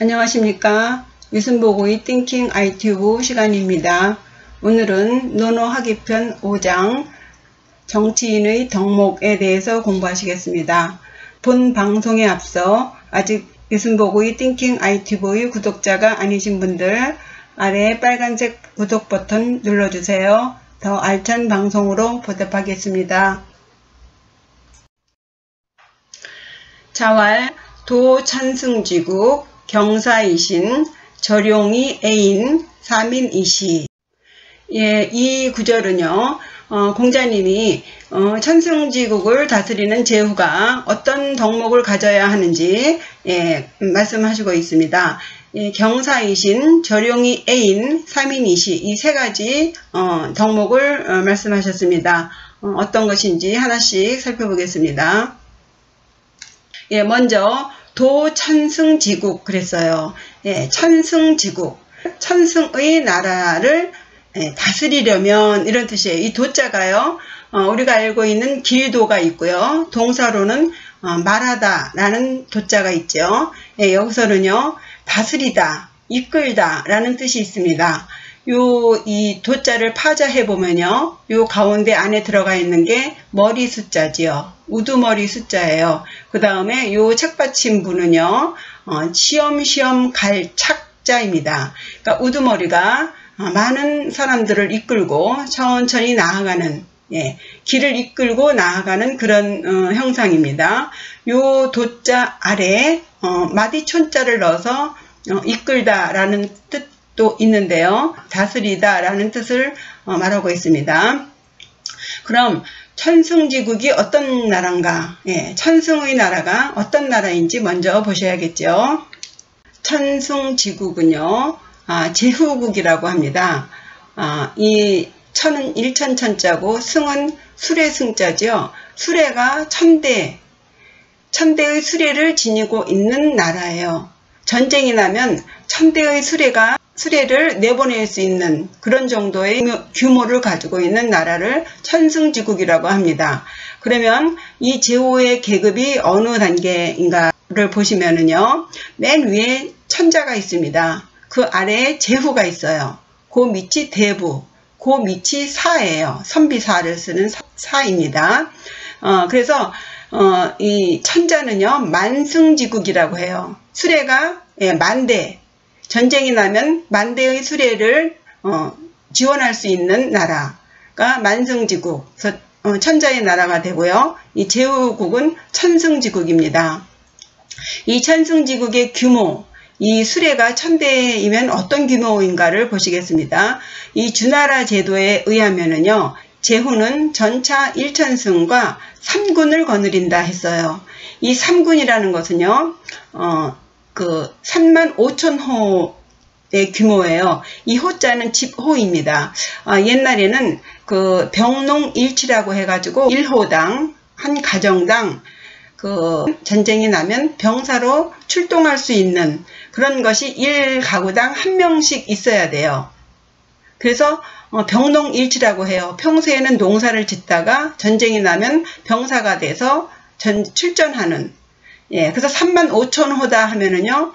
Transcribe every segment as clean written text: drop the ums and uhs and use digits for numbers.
안녕하십니까. 유순보고의 띵킹 아이튜브 시간입니다. 오늘은 논어하기편 5장 정치인의 덕목에 대해서 공부하시겠습니다. 본 방송에 앞서 아직 유순보고의 띵킹 아이튜브의 구독자가 아니신 분들 아래 빨간색 구독 버튼 눌러주세요. 더 알찬 방송으로 보답하겠습니다. 자왈 도천승지국 경사이신 절용이 애인 사민이시. 이 구절은요, 공자님이 천승지국을 다스리는 제후가 어떤 덕목을 가져야 하는지 말씀하시고 있습니다. 경사이신, 절용이 애인, 사민이시, 이 세 가지 덕목을 말씀하셨습니다. 어떤 것인지 하나씩 살펴보겠습니다. 먼저 도천승지국 그랬어요. 천승지국, 천승의 나라를 다스리려면 이런 뜻이에요. 이 도자가요, 우리가 알고 있는 길도가 있고요. 동사로는 말하다 라는 도자가 있죠. 여기서는요, 다스리다, 이끌다 라는 뜻이 있습니다. 이 도자를 파자해 보면요, 요 가운데 안에 들어가 있는 게 머리 숫자지요. 우두머리 숫자예요. 그 다음에 요 책받침부는요, 시험시험 갈 착자입니다. 그러니까 우두머리가 많은 사람들을 이끌고 천천히 나아가는, 길을 이끌고 나아가는 그런 형상입니다. 요 도자 아래 마디촌자를 넣어서 이끌다 라는 뜻도 있는데요. 다스리다 라는 뜻을 말하고 있습니다. 그럼 천승지국이 어떤 나라인가? 천승의 나라가 어떤 나라인지 먼저 보셔야겠죠. 천승지국은요, 제후국이라고 합니다. 이 천은 일천천자고 승은 수레 승자죠. 수레가 천대의 수레를 지니고 있는 나라예요. 전쟁이 나면 천대의 수레를 내보낼 수 있는 그런 정도의 규모를 가지고 있는 나라를 천승지국이라고 합니다. 그러면 이 제후의 계급이 어느 단계인가를 보시면은요, 맨 위에 천자가 있습니다. 그 아래에 제후가 있어요. 그 밑이 대부, 그 밑이 사예요. 선비사를 쓰는 사입니다. 그래서 이 천자는요, 만승지국이라고 해요. 수레가 만대, 전쟁이 나면 만대의 수레를 지원할 수 있는 나라가 만승지국, 그래서 천자의 나라가 되고요. 이 제후국은 천승지국입니다. 이 천승지국의 규모, 이 수레가 1000대이면 어떤 규모인가를 보시겠습니다. 이 주나라 제도에 의하면은요, 제후는 전차 1천승과 3군을 거느린다 했어요. 이 3군이라는 것은요, 35,000호의 규모예요. 이 호자는 집호입니다. 옛날에는 그 병농일치라고 해가지고 1호당, 한 가정당 전쟁이 나면 병사로 출동할 수 있는 그런 것이 1가구당 1명씩 있어야 돼요. 그래서 병농일치라고 해요. 평소에는 농사를 짓다가 전쟁이 나면 병사가 돼서 출전하는. 그래서 35,000호다 하면은요,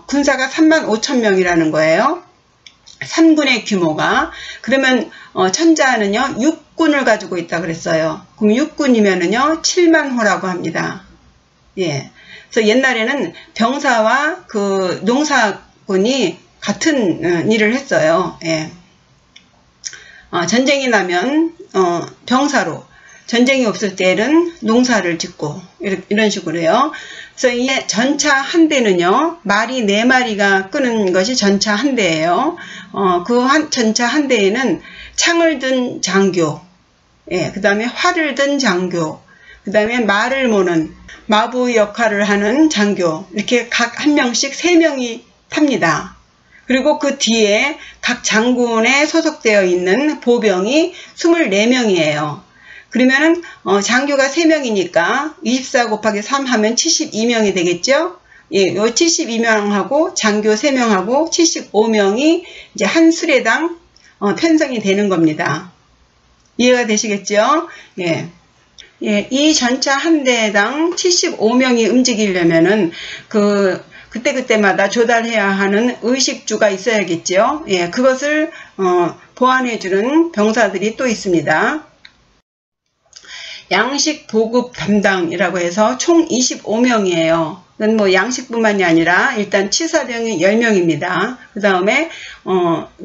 군사가 35,000명이라는 거예요. 3군의 규모가. 그러면, 천자는요, 6군을 가지고 있다 그랬어요. 그럼 6군이면은요, 70,000호라고 합니다. 그래서 옛날에는 병사와 그 농사군이 같은 일을 했어요. 전쟁이 나면, 병사로, 전쟁이 없을 때는 농사를 짓고 이런 식으로요. 그래서 이 전차 한 대는요, 말이 4마리가 끄는 것이 전차 한 대예요. 전차 한 대에는 창을 든 장교, 그 다음에 활을 든 장교, 그 다음에 말을 모는 마부 역할을 하는 장교, 이렇게 각 한 명씩 3명이 탑니다. 그리고 그 뒤에 각 장군에 소속되어 있는 보병이 24명이에요. 그러면은 장교가 3명이니까 24 곱하기 3 하면 72명이 되겠죠? 요 72명하고 장교 3명하고 75명이 이제 한 수레당 편성이 되는 겁니다. 이해가 되시겠죠? 이 전차 한 대당 75명이 움직이려면은 그때그때마다 조달해야 하는 의식주가 있어야겠죠. 예, 그것을 보완해주는 병사들이 또 있습니다. 양식 보급 담당이라고 해서 총 25명이에요. 뭐 양식뿐만이 아니라 일단 치사병이 10명입니다. 그 다음에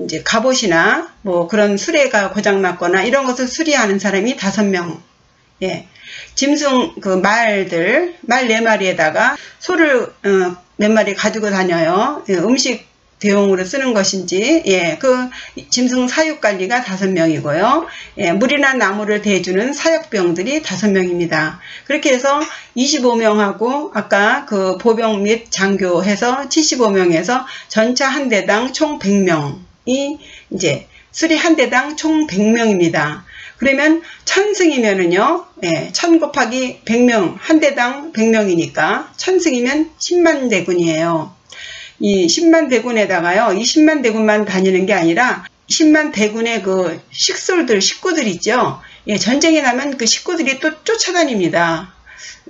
이제 갑옷이나 뭐 그런 수레가 고장났거나 이런 것을 수리하는 사람이 5명. 예. 짐승 말 4마리에다가 소를 몇 마리 가지고 다녀요. 예, 음식 대용으로 쓰는 것인지, 예, 그 짐승 사육 관리가 5명이고요. 예, 물이나 나무를 대주는 사역병들이 5명입니다. 그렇게 해서 25명하고 아까 그 보병 및 장교 해서 75명에서 전차 한 대당 총 100명이 이제 수리 한 대당 총 100명입니다. 그러면 1000승이면은요, 예, 1000 곱하기 100명, 한 대당 100명이니까 1000승이면 10만 대군이에요. 이 10만 대군에다가요, 이 10만 대군만 다니는 게 아니라 10만 대군의 그 식구들 있죠. 예, 전쟁이 나면 그 식구들이 또 쫓아다닙니다.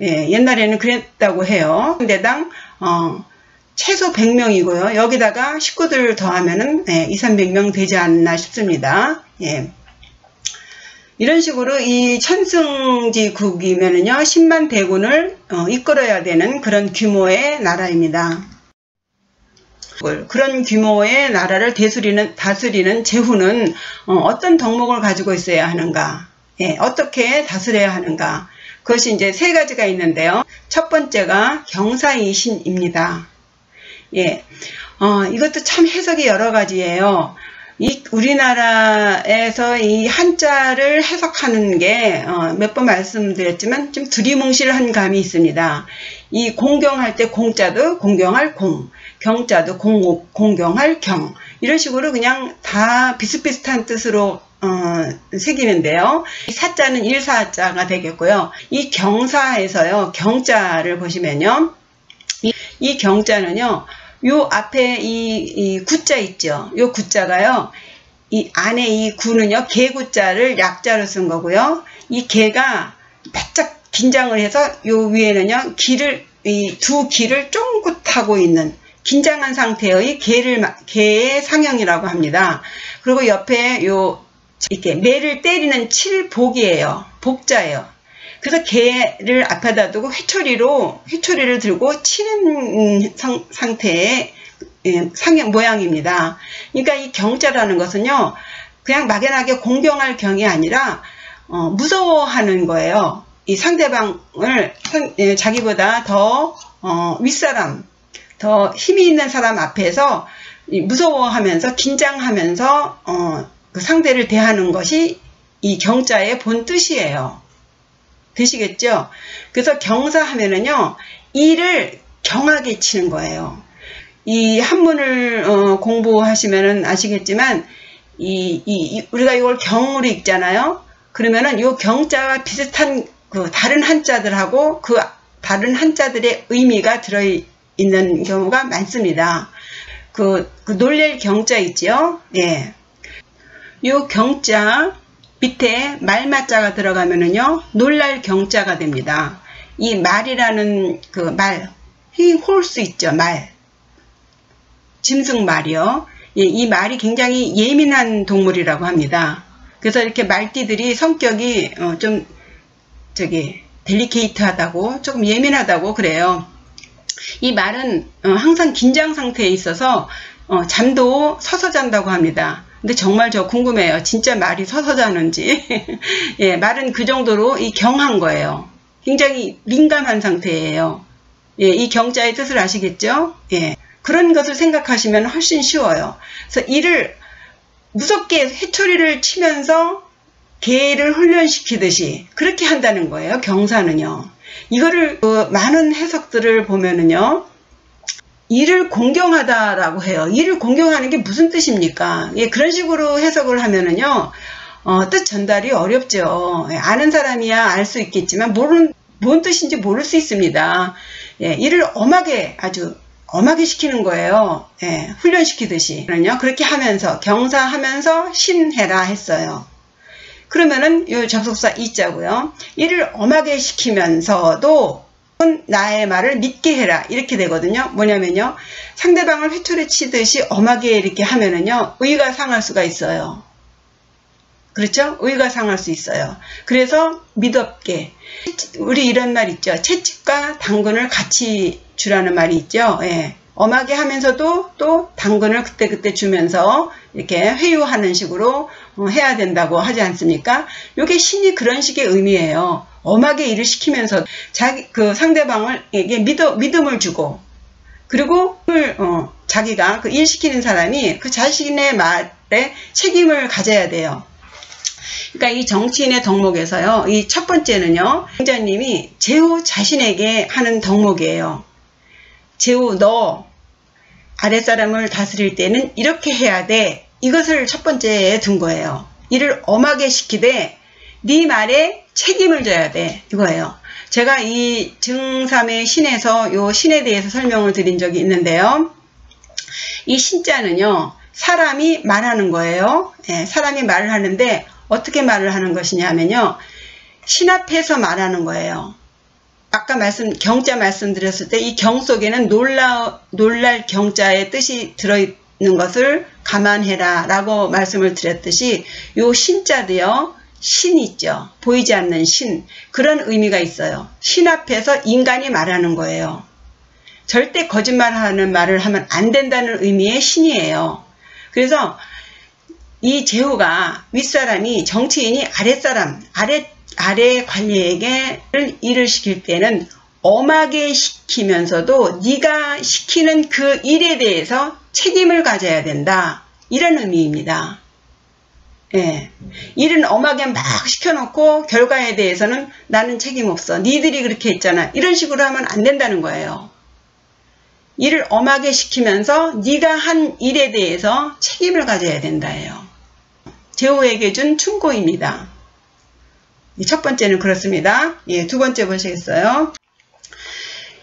예, 옛날에는 그랬다고 해요. 한 대당 최소 100명이고요. 여기다가 식구들 더하면은 200~300명 되지 않나 싶습니다. 예. 이런 식으로 이 천승지국이면은요, 10만 대군을 이끌어야 되는 그런 규모의 나라입니다. 그런 규모의 나라를 다스리는 제후는 어떤 덕목을 가지고 있어야 하는가, 예, 어떻게 다스려야 하는가, 그것이 이제 3가지가 있는데요. 첫 번째가 경사이신입니다. 예, 이것도 참 해석이 여러 가지예요. 우리나라에서 이 한자를 해석하는 게 몇 번 말씀드렸지만 좀 두리뭉실한 감이 있습니다. 이 공경할 때 공자도 공경할 공, 경자도 공경할 경, 이런 식으로 그냥 다 비슷비슷한 뜻으로 새기는데요. 이 사자는 일사자가 되겠고요. 이 경사에서요, 경자를 보시면요, 이 경자는요, 요 앞에 이 구자 있죠. 요 구자가요, 이 안에 이 구는요, 개구자를 약자로 쓴 거고요. 이 개가 바짝 긴장을 해서 요 위에는요, 이 두 기를 쫑긋하고 있는 긴장한 상태의 개의 상형이라고 합니다. 그리고 옆에 이렇게 매를 때리는 칠복이에요. 복자예요. 그래서 개를 앞에다 두고 회초리를 들고 치는 상태의 상형 모양입니다. 그러니까 이 경자라는 것은요, 그냥 막연하게 공경할 경이 아니라 무서워하는 거예요. 이 상대방을 자기보다 더 윗사람, 더 힘이 있는 사람 앞에서 무서워하면서 긴장하면서 그 상대를 대하는 것이 이 경자의 본 뜻이에요. 되시겠죠? 그래서 경사하면은요, 이를 경하게 치는 거예요. 이 한문을 공부하시면은 아시겠지만, 우리가 이걸 경으로 읽잖아요. 그러면은 요 경자와 비슷한 그 다른 한자들하고 그 다른 한자들의 의미가 들어있는 경우가 많습니다. 그 놀랄 경자 있죠? 예. 요 경자 밑에 말마자가 들어가면은요, 놀랄 경자가 됩니다. 이 말이라는 홀수 있죠, 말. 짐승 말이요. 예, 이 말이 굉장히 예민한 동물이라고 합니다. 그래서 이렇게 말띠들이 성격이 좀 델리케이트하다고, 조금 예민하다고 그래요. 이 말은 항상 긴장 상태에 있어서 잠도 서서 잔다고 합니다. 근데 정말 저 궁금해요. 진짜 말이 서서 자는지. 예, 말은 그 정도로 경한 거예요. 굉장히 민감한 상태예요. 예, 이 경자의 뜻을 아시겠죠? 예, 그런 것을 생각하시면 훨씬 쉬워요. 그래서 이를 무섭게 회초리를 치면서 개를 훈련시키듯이 그렇게 한다는 거예요. 경사는요. 이거를 많은 해석들을 보면은요, 이를 공경하다라고 해요. 이를 공경하는 게 무슨 뜻입니까? 예, 그런 식으로 해석을 하면은요, 뜻 전달이 어렵죠. 예, 아는 사람이야 알 수 있겠지만 뭔 뜻인지 모를 수 있습니다. 예, 이를 아주 엄하게 시키는 거예요. 예, 훈련시키듯이. 그렇게 하면서 경사하면서 신해라 했어요. 그러면은 요 접속사 이자고요. 이를 엄하게 시키면서도 나의 말을 믿게 해라. 이렇게 되거든요. 뭐냐면요. 상대방을 회초리 치듯이 엄하게 이렇게 하면은요. 의가 상할 수가 있어요. 그렇죠? 의가 상할 수 있어요. 그래서 믿었게. 우리 이런 말 있죠. 채찍과 당근을 같이 주라는 말이 있죠. 예. 엄하게 하면서도 또 당근을 그때그때 주면서 이렇게 회유하는 식으로 해야 된다고 하지 않습니까? 이게 신이 그런 식의 의미예요. 엄하게 일을 시키면서 그 상대방에게 믿음을 주고, 그리고 자기가 그 일 시키는 사람이 그 자신의 말에 책임을 가져야 돼요. 그러니까 이 정치인의 덕목에서요, 이 첫 번째는요, 공자님이 제후 자신에게 하는 덕목이에요. 제후, 너 아랫사람을 다스릴 때는 이렇게 해야 돼. 이것을 첫 번째에 둔 거예요. 이를 엄하게 시키되 네 말에 책임을 져야 돼. 이거예요. 제가 이 증삼의 신에서 요 신에 대해서 설명을 드린 적이 있는데요. 이 신자는요, 사람이 말하는 거예요. 예, 사람이 말을 하는데 어떻게 말을 하는 것이냐면요, 신 앞에서 말하는 거예요. 아까 경자 말씀드렸을 때 이 경 속에는 놀랄 경자의 뜻이 들어있는 것을 감안해라 라고 말씀을 드렸듯이 요 신자도요, 신 있죠. 보이지 않는 신. 그런 의미가 있어요. 신 앞에서 인간이 말하는 거예요. 절대 거짓말하는 말을 하면 안 된다는 의미의 신이에요. 그래서 이 제후가 윗사람이 정치인이 아래 관리에게 일을 시킬 때는 엄하게 시키면서도 네가 시키는 그 일에 대해서 책임을 가져야 된다. 이런 의미입니다. 예. 일은 엄하게 막 시켜놓고 결과에 대해서는 나는 책임 없어. 니들이 그렇게 했잖아. 이런 식으로 하면 안 된다는 거예요. 일을 엄하게 시키면서 네가 한 일에 대해서 책임을 가져야 된다예요. 제후에게 준 충고입니다. 첫 번째는 그렇습니다. 예, 두 번째 보시겠어요?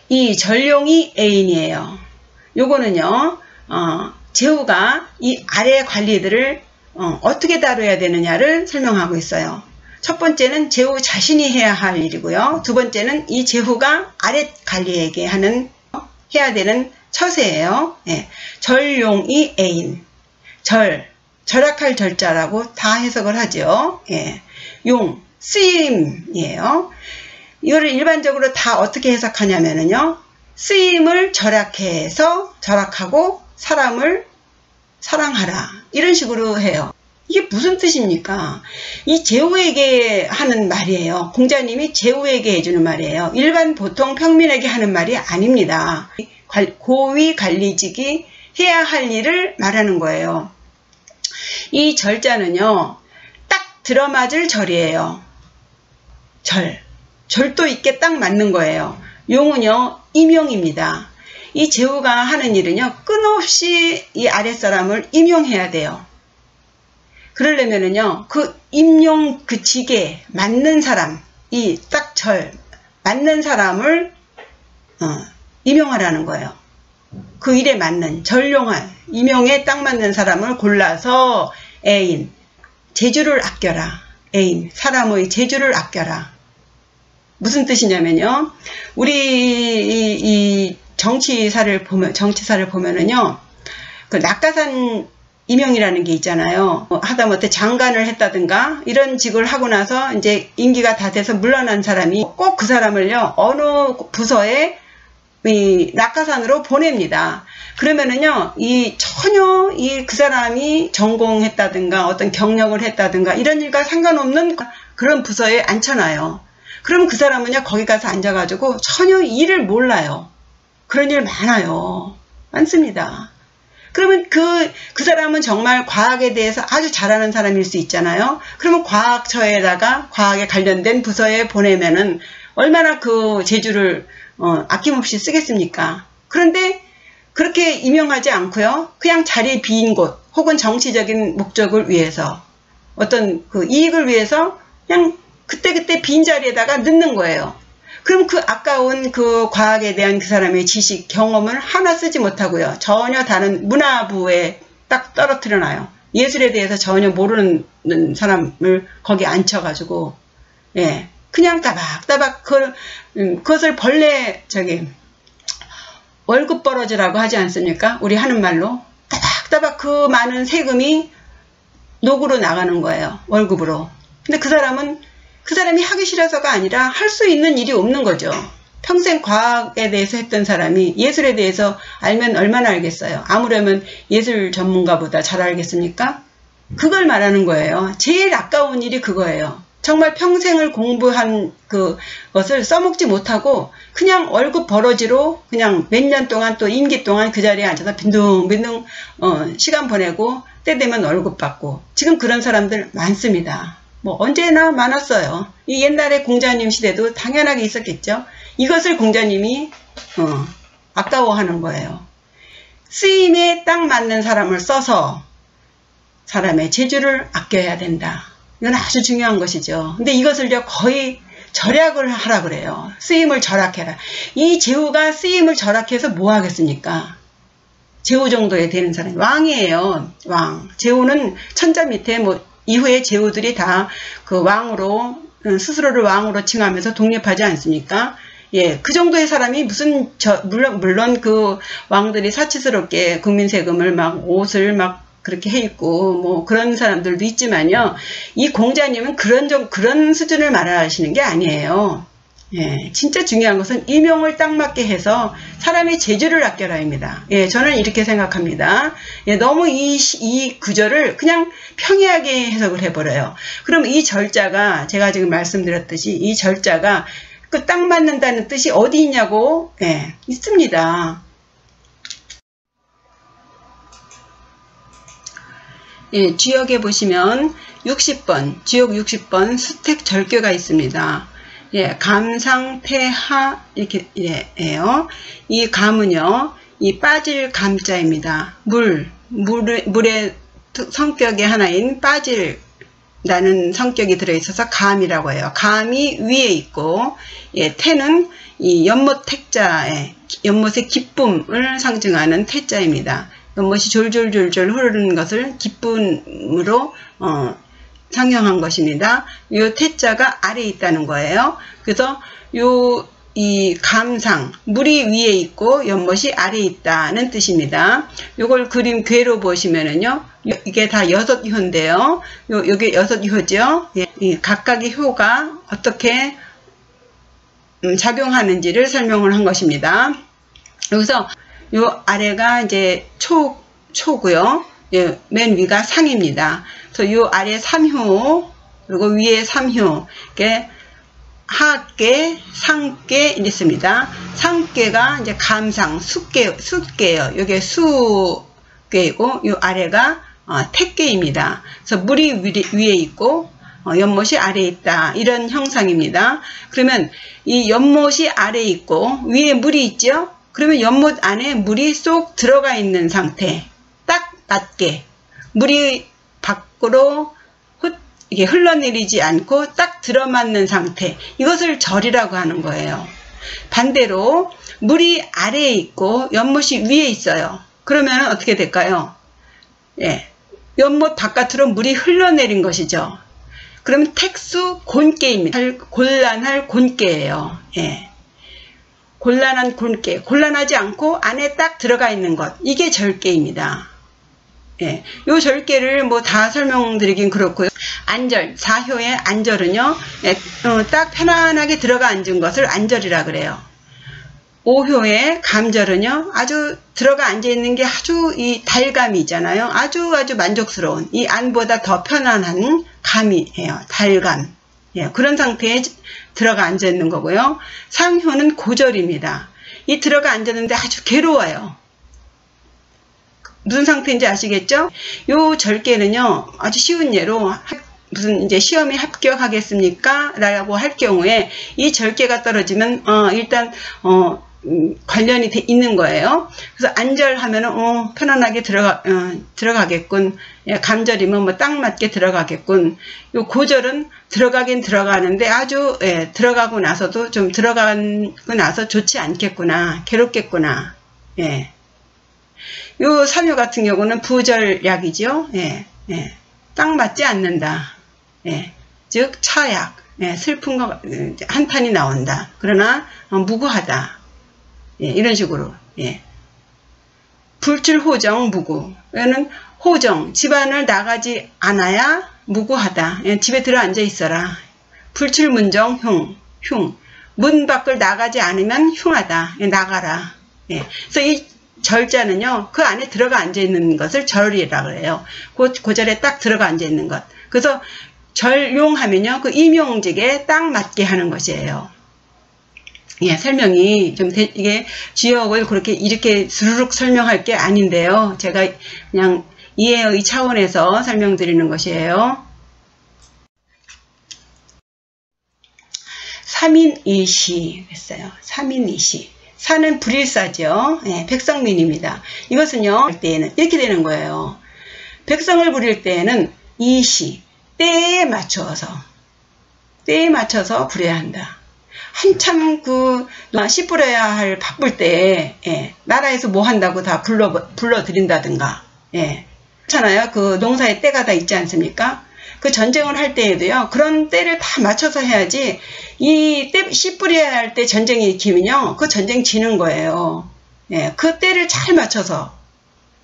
이 전룡이 애인이에요. 요거는요, 제후가 이 아래 관리들을 어떻게 다뤄야 되느냐를 설명하고 있어요. 첫 번째는 제후 자신이 해야 할 일이고요. 두 번째는 이 제후가 아래 관리에게 해야 되는 처세예요. 예. 전룡이 애인. 절약할 절자라고 다 해석을 하죠. 예. 용, 쓰임이에요. 이거를 일반적으로 다 어떻게 해석하냐면요. 쓰임을 절약하고 사람을 사랑하라. 이런 식으로 해요. 이게 무슨 뜻입니까? 이 제후에게 하는 말이에요. 공자님이 제후에게 해주는 말이에요. 일반 보통 평민에게 하는 말이 아닙니다. 고위 관리직이 해야 할 일을 말하는 거예요. 이 절자는요, 딱 들어맞을 절이에요. 절도 있게 딱 맞는 거예요. 용은요, 임용입니다. 이 제후가 하는 일은요, 끊임없이 이 아랫사람을 임용해야 돼요. 그러려면은요, 그 임용 그 직에 맞는 사람, 이 딱 맞는 사람을 임용하라는 거예요. 그 일에 맞는 임용에 딱 맞는 사람을 골라서 애인, 재주를 아껴라. 애인, 사람의 재주를 아껴라. 무슨 뜻이냐면요, 우리 이 정치사를 보면은요, 그 낙가산 임용이라는 게 있잖아요. 하다못해 장관을 했다든가 이런 직을 하고 나서 이제 임기가 다 돼서 물러난 사람이 꼭 그 사람을요, 어느 부서에 이 낙하산으로 보냅니다. 그러면은요, 전혀 그 사람이 전공했다든가 어떤 경력을 했다든가 이런 일과 상관없는 그런 부서에 앉혀놔요. 그러면 그 사람은요, 거기 가서 앉아가지고 전혀 일을 몰라요. 그런 일 많습니다. 그러면 그 사람은 정말 과학에 대해서 아주 잘하는 사람일 수 있잖아요. 그러면 과학처에다가 과학에 관련된 부서에 보내면은 얼마나 그 재주를 아낌없이 쓰겠습니까? 그런데 그렇게 임용하지 않고요, 그냥 자리 비인 곳 혹은 정치적인 목적을 위해서 어떤 그 이익을 위해서 그냥 그때그때 빈 자리에다가 넣는 거예요. 그럼 그 아까운 그 과학에 대한 그 사람의 지식, 경험을 하나 쓰지 못하고요, 전혀 다른 문화부에 딱 떨어뜨려 놔요. 예술에 대해서 전혀 모르는 사람을 거기 앉혀가지고, 예, 그냥 따박따박 그것을 벌레 월급 벌어지라고 하지 않습니까? 우리 하는 말로 따박따박 그 많은 세금이 녹으로 나가는 거예요. 월급으로. 근데 그 사람이 하기 싫어서가 아니라 할 수 있는 일이 없는 거죠. 평생 과학에 대해서 했던 사람이 예술에 대해서 알면 얼마나 알겠어요. 아무려면 예술 전문가보다 잘 알겠습니까? 그걸 말하는 거예요. 제일 아까운 일이 그거예요. 정말 평생을 공부한 그것을 써먹지 못하고 그냥 월급 벌어지로 그냥 몇 년 동안 또 임기 동안 그 자리에 앉아서 빈둥빈둥 시간 보내고 때 되면 월급 받고 지금 그런 사람들 많습니다. 뭐 언제나 많았어요. 이 옛날에 공자님 시대도 당연하게 있었겠죠. 이것을 공자님이 아까워하는 거예요. 쓰임에 딱 맞는 사람을 써서 사람의 재주를 아껴야 된다. 이건 아주 중요한 것이죠. 근데 이것을요 거의 절약을 하라 그래요. 쓰임을 절약해라. 이 제후가 쓰임을 절약해서 뭐 하겠습니까? 제후 정도에 되는 사람이 왕이에요. 왕. 제후는 천자 밑에 뭐 이후에 제후들이 다 그 왕으로 스스로를 왕으로 칭하면서 독립하지 않습니까? 예, 그 정도의 사람이 무슨 물론 그 왕들이 사치스럽게 국민 세금을 막 옷을 막 그렇게 해 입고 뭐 그런 사람들도 있지만요. 이 공자님은 그런 수준을 말하시는 게 아니에요. 예, 진짜 중요한 것은 임용을 딱 맞게 해서 사람의 재주를 아껴라입니다. 예, 저는 이렇게 생각합니다. 예, 너무 이 구절을 그냥 평이하게 해석을 해버려요. 그럼 이 절자가 제가 지금 말씀드렸듯이 이 절자가 그 딱 맞는다는 뜻이 어디 있냐고? 예, 있습니다. 예, 주역에 보시면 60번, 주역 60번 수택 절개가 있습니다. 예, 감상태하 이렇게 예요. 이 감은요, 이 빠질 감자입니다. 물의 성격의 하나인 빠질라는 성격이 들어있어서 감이라고 해요. 감이 위에 있고, 예, 태는 이 연못 택자에 연못의 기쁨을 상징하는 태자입니다. 연못이 졸졸졸졸 흐르는 것을 기쁨으로 상형한 것입니다. 이 태자가 아래에 있다는 거예요. 그래서 이 감상, 물이 위에 있고 연못이 아래에 있다는 뜻입니다. 요걸 그림 궤로 보시면은요, 이게 다 6효인데요. 요게 6효죠. 예, 이 각각의 효가 어떻게 작용하는지를 설명을 한 것입니다. 여기서 요 아래가 이제 초고요. 예, 맨 위가 상입니다. 그래서 요 아래 3효, 그리고 위에 3효, 이게 하계, 상계 있습니다. 상계가 이제 감상, 숫계예요. 요게 수계이고, 요 아래가 택계입니다. 그래서 물이 위에 있고, 연못이 아래에 있다. 이런 형상입니다. 그러면 이 연못이 아래에 있고, 위에 물이 있죠? 그러면 연못 안에 물이 쏙 들어가 있는 상태. 딱 맞게. 물이 밖으로 이게 흘러내리지 않고 딱 들어맞는 상태. 이것을 절이라고 하는 거예요. 반대로 물이 아래에 있고 연못이 위에 있어요. 그러면 어떻게 될까요? 예, 연못 바깥으로 물이 흘러내린 것이죠. 그러면 택수 곤깨입니다. 곤란할 곤깨예요. 예. 곤란한 곤깨. 곤란하지 않고 안에 딱 들어가 있는 것. 이게 절깨입니다. 예, 요 절개를 뭐 다 설명드리긴 그렇고요. 안절, 4효의 안절은요, 예, 딱 편안하게 들어가 앉은 것을 안절이라 그래요. 5효의 감절은요, 아주 들어가 앉아 있는 게 아주 이 달감이 있잖아요. 아주 만족스러운 이 안보다 더 편안한 감이에요. 달감. 예, 그런 상태에 들어가 앉아 있는 거고요. 상효는 고절입니다. 이 들어가 앉았는데 아주 괴로워요. 무슨 상태인지 아시겠죠? 요 절개는요, 아주 쉬운 예로, 무슨 이제 시험에 합격하겠습니까? 라고 할 경우에 이 절개가 떨어지면, 일단, 관련이 있는 거예요. 그래서 안절하면은, 편안하게 들어가겠군. 예, 감절이면 뭐 딱 맞게 들어가겠군. 요 고절은 들어가긴 들어가는데 아주, 예, 들어가고 나서도 좀 들어가고 나서 좋지 않겠구나. 괴롭겠구나. 예. 요 3효 같은 경우는 부절약이죠. 예, 예. 딱 맞지 않는다. 예. 즉, 차약. 예, 슬픈 거 한탄이 나온다. 그러나 무구하다. 예, 이런 식으로. 예. 불출호정 무구. 얘는 호정, 집안을 나가지 않아야 무구하다. 예, 집에 들어앉아 있어라. 불출문정 흉. 문 밖을 나가지 않으면 흉하다. 예, 나가라. 예. 그래서 이 절자는요, 그 안에 들어가 앉아 있는 것을 절이라고 해요. 그 절에 딱 들어가 앉아 있는 것. 그래서 절용하면요, 그 임용직에 딱 맞게 하는 것이에요. 예, 설명이 좀 이게 지역을 그렇게 이렇게 스르륵 설명할 게 아닌데요. 제가 그냥 이해의 차원에서 설명드리는 것이에요. 3인이시 했어요. 3인이시. 사는 불일사죠. 예, 백성민입니다. 이것은요, 할 때에는 이렇게 되는 거예요. 백성을 부릴 때에는 이시, 때에 맞춰서 부려야 한다. 한참 씨 뿌려야 할 바쁠 때, 예, 나라에서 뭐 한다고 다 불러드린다든가, 예. 그렇잖아요. 그 농사의 때가 다 있지 않습니까? 그 전쟁을 할 때에도요, 그런 때를 다 맞춰서 해야지, 씨 뿌려야 할 때 전쟁이 일으키면요, 그 전쟁 지는 거예요. 예, 그 때를 잘 맞춰서,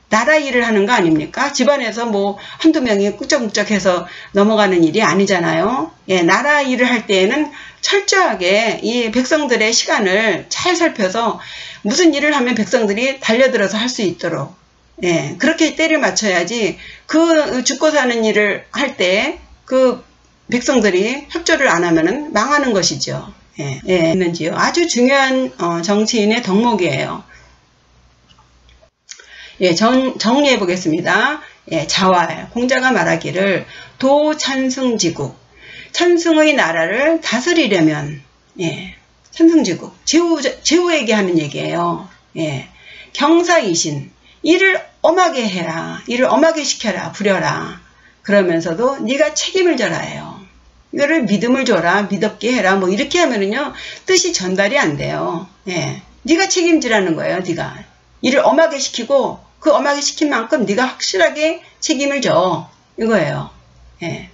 나라 일을 하는 거 아닙니까? 집안에서 뭐 한두 명이 꾹쩍꾹쩍해서 넘어가는 일이 아니잖아요. 예, 나라 일을 할 때에는 철저하게 이 백성들의 시간을 잘 살펴서 무슨 일을 하면 백성들이 달려들어서 할 수 있도록, 예, 그렇게 때를 맞춰야지 그 죽고 사는 일을 할 때 그 백성들이 협조를 안 하면은 망하는 것이죠. 예, 예, 있는지요. 아주 중요한 정치인의 덕목이에요. 예, 정리해 보겠습니다. 예, 자왈, 공자가 말하기를 도찬승지국, 찬승의 나라를 다스리려면, 예, 찬승지국, 제후에게 하는 얘기예요. 예, 경사이신, 일을 엄하게 해라, 일을 엄하게 시켜라, 부려라. 그러면서도 네가 책임을 져라 해요. 이거를 믿음을 줘라, 믿었게 해라, 뭐 이렇게 하면은요, 뜻이 전달이 안 돼요. 예, 네가 책임지라는 거예요. 네가 일을 엄하게 시키고 그 엄하게 시킨 만큼 네가 확실하게 책임을 져, 이거예요. 예.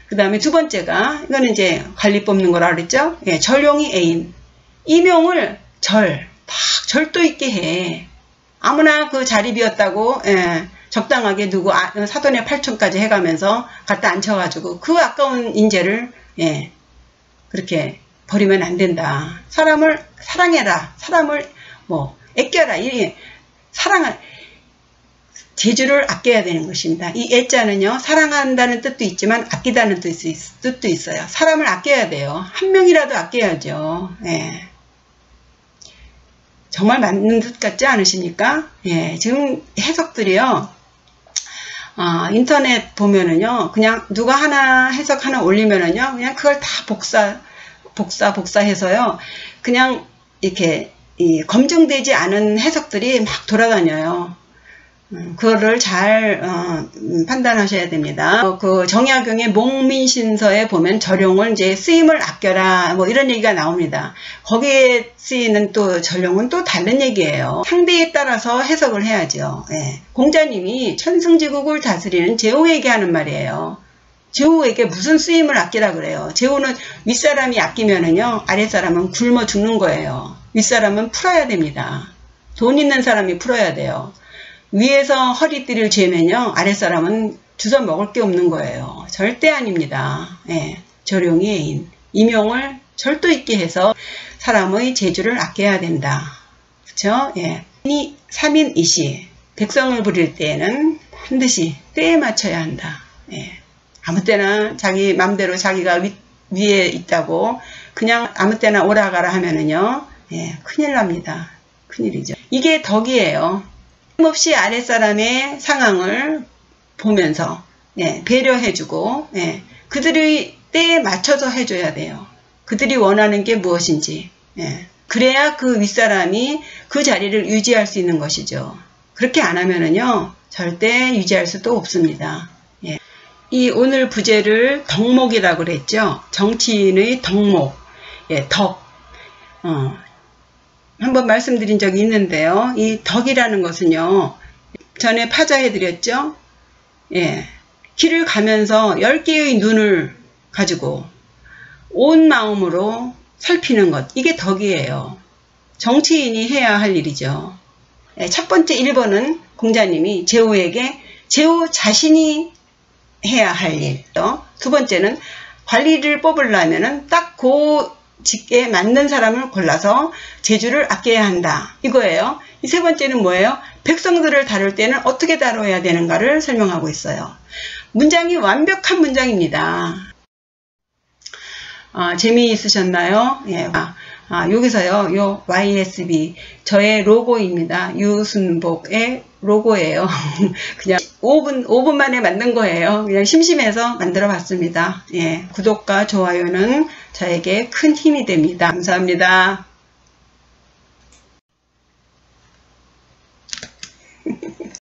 그 다음에 두 번째가, 이거는 이제 관리 뽑는 거라 그랬죠. 예, 절용이 애인, 임용을 딱 절도 있게 해. 아무나 그 자리 비었다고, 예, 적당하게 누구 사돈의 8촌까지 해가면서 갖다 앉혀가지고 그 아까운 인재를, 예, 그렇게 버리면 안 된다. 사람을 사랑해라, 사람을 뭐 아껴라, 이 재주를 아껴야 되는 것입니다. 이 애자는요, 사랑한다는 뜻도 있지만 아끼다는 뜻도 있어요. 사람을 아껴야 돼요. 한 명이라도 아껴야죠. 예. 정말 맞는 뜻 같지 않으십니까? 예, 지금 해석들이요, 인터넷 보면은요, 그냥 누가 하나 해석 하나 올리면은요, 그냥 그걸 다 복사해서요, 그냥 이렇게 검증되지 않은 해석들이 막 돌아다녀요. 그거를 잘 판단하셔야 됩니다. 그 정약용의 목민신서에 보면 절용을 이제 쓰임을 아껴라, 뭐 이런 얘기가 나옵니다. 거기에 쓰이는 또 절용은 또 다른 얘기예요. 상대에 따라서 해석을 해야죠. 예. 공자님이 천승지국을 다스리는 제후에게 하는 말이에요. 제후에게 무슨 쓰임을 아끼라 그래요. 제후는 윗사람이 아끼면은요, 아랫사람은 굶어 죽는 거예요. 윗사람은 풀어야 됩니다. 돈 있는 사람이 풀어야 돼요. 위에서 허리띠를 죄면요, 아랫사람은 주워 먹을 게 없는 거예요. 절대 아닙니다. 예, 절용이 애인, 임용을 절도 있게 해서 사람의 재주를 아껴야 된다. 그쵸? 예. 3인이시, 백성을 부릴 때에는 반드시 때에 맞춰야 한다. 예. 아무 때나 자기 맘대로 자기가 위에 있다고 그냥 아무 때나 오라가라 하면은요, 예, 큰일 납니다. 큰일이죠. 이게 덕이에요. 없이 아랫사람의 상황을 보면서, 예, 배려해주고, 예, 그들의 때에 맞춰서 해줘야 돼요. 그들이 원하는 게 무엇인지, 예, 그래야 그 윗사람이 그 자리를 유지할 수 있는 것이죠. 그렇게 안 하면은요, 절대 유지할 수도 없습니다. 예. 이 오늘 부제를 덕목이라고 그랬죠. 정치인의 덕목, 예, 덕. 한번 말씀드린 적이 있는데요. 이 덕이라는 것은요, 전에 파자해드렸죠. 예, 길을 가면서 10개의 눈을 가지고 온 마음으로 살피는 것, 이게 덕이에요. 정치인이 해야 할 일이죠. 첫 번째 1번은 공자님이 제후에게 제후 자신이 해야 할 일. 두 번째는 관리를 뽑으려면 딱 그 직에 맞는 사람을 골라서 재주를 아껴야 한다. 이거예요. 이 세 번째는 뭐예요? 백성들을 다룰 때는 어떻게 다뤄야 되는가를 설명하고 있어요. 문장이 완벽한 문장입니다. 재미있으셨나요? 예. 여기서요, 요 YSB, 저의 로고입니다. 유순복의 로고예요. 그냥 5분 만에 만든 거예요. 그냥 심심해서 만들어 봤습니다. 예. 구독과 좋아요는 저에게 큰 힘이 됩니다. 감사합니다.